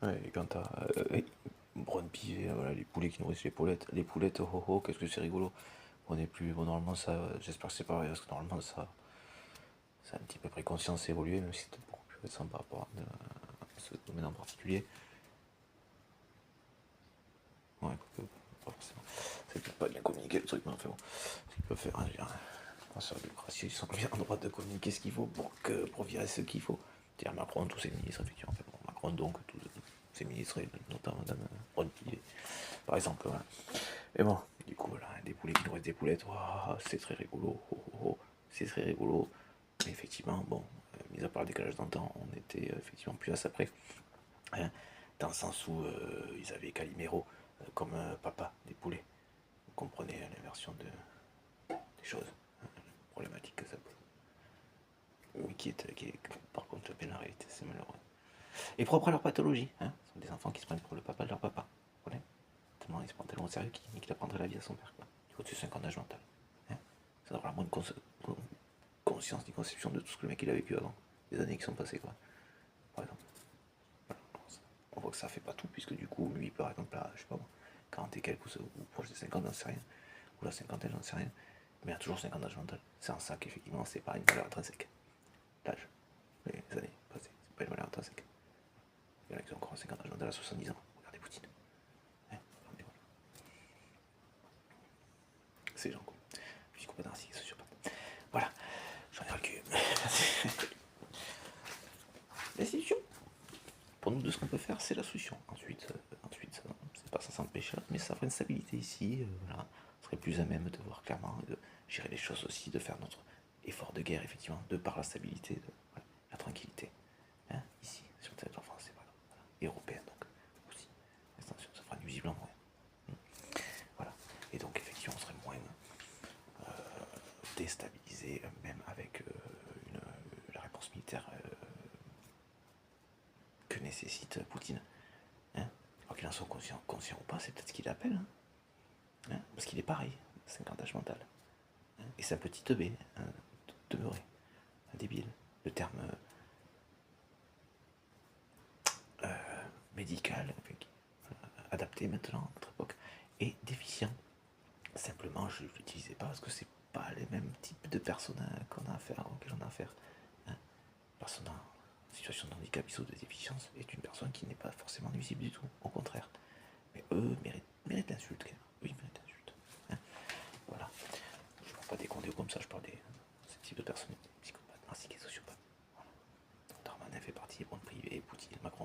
Ouais, et quand t'as Brun Pivet, voilà, les poulets qui nourrissent les poulettes, oh oh oh, qu'est-ce que c'est rigolo. On est plus, bon, normalement ça, j'espère que c'est pareil, parce que normalement ça a un petit peu pris conscience et évolué, même si c'était beaucoup plus récent par rapport à ce domaine en particulier. Ouais, pas forcément. C'est peut-être pas bien communiqué le truc, mais enfin bon, ce qu'ils peuvent faire, hein, je veux dire, sur la démocratie, ils sont bien en droit de communiquer ce qu'il faut pour virer ce qu'il faut. C'est-à-dire Macron, tous ses ministres, effectivement. Enfin, bon, Macron, donc, tous ses ministres, et notamment Madame Ron Pivet, par exemple. Voilà. Et bon, du coup, voilà, des poulets qui nourrissent des poulettes, wow, c'est très rigolo, oh, oh, oh, c'est très rigolo. Mais effectivement, bon, mis à part le décalage dans le temps, on était effectivement plus à ça près. Hein, dans le sens où ils avaient Calimero comme papa des poulets. Vous comprenez l'inversion des choses, problématiques que ça peut. Oui, qui est par contre bien la réalité, c'est malheureux. Et propre à leur pathologie, hein. Ce sont des enfants qui se prennent pour le papa de leur papa. Vous comprenez? Tellement ils se prennent tellement au sérieux qu'il apprendrait la vie à son père. Quoi. Il faut au-dessus de 5 ans d'âge mental. Hein. Ça doit avoir la moindre conscience ni conception de tout ce que le mec il a vécu avant. Des années qui sont passées, quoi. Par exemple. Voilà. On voit que ça fait pas tout, puisque du coup, lui, par exemple, là, je sais pas moi, 40 et quelques ou proche des 50, j'en sais rien. Ou la cinquantaine, j'en sais rien. Mais il y a toujours 5 ans d'âge mental. C'est en ça qu'effectivement, c'est pas une valeur intrinsèque. L'âge, les années passées, c'est pas une valeur intrinsèque. Il y en a qui ont encore 50 ans d'âge mental à 70 ans. Regardez Poutine. Hein, ces gens, quoi. Psychopathe, narcissique, sociopathe. Voilà, j'en ai ras le cul. L'institution, pour nous, de ce qu'on peut faire, c'est la solution. Ensuite, c'est pas ça sans péché, mais ça ferait une stabilité ici. Voilà, on serait plus à même de voir clairement et de gérer les choses aussi, de faire notre effort de guerre, effectivement, de par la stabilité, voilà, la tranquillité. Hein, ici, sur le territoire français, voilà, et européen, donc, aussi. L'extension se fera nuisiblement moins. Voilà. Et donc, effectivement, on serait moins déstabilisé, même avec la réponse militaire que nécessite Poutine. Hein. Alors qu'il en soit conscient ou pas, c'est peut-être ce qu'il appelle. Hein. Parce qu'il est pareil, 50 âge mental. Hein. Et c'est un petit teubé, hein, demeuré, un débile. Le terme médical, adapté maintenant à notre époque, est déficient. Simplement, je ne l'utilisais pas parce que c'est pas les mêmes types de personnes qu'on a affaire, auxquelles on a affaire. Hein. Personne en situation de handicap ou de déficience est une personne qui n'est pas forcément nuisible du tout, au contraire. Mais eux méritent l'insulte, quand même. Oui, ils méritent l'insulte. Hein. Voilà. Je ne parle pas des condés comme ça, je parle de ce type de personnes psychopathes, narcissiques et sociopathes. Voilà. Darmanin fait partie, bon, privé, Poutine, Macron.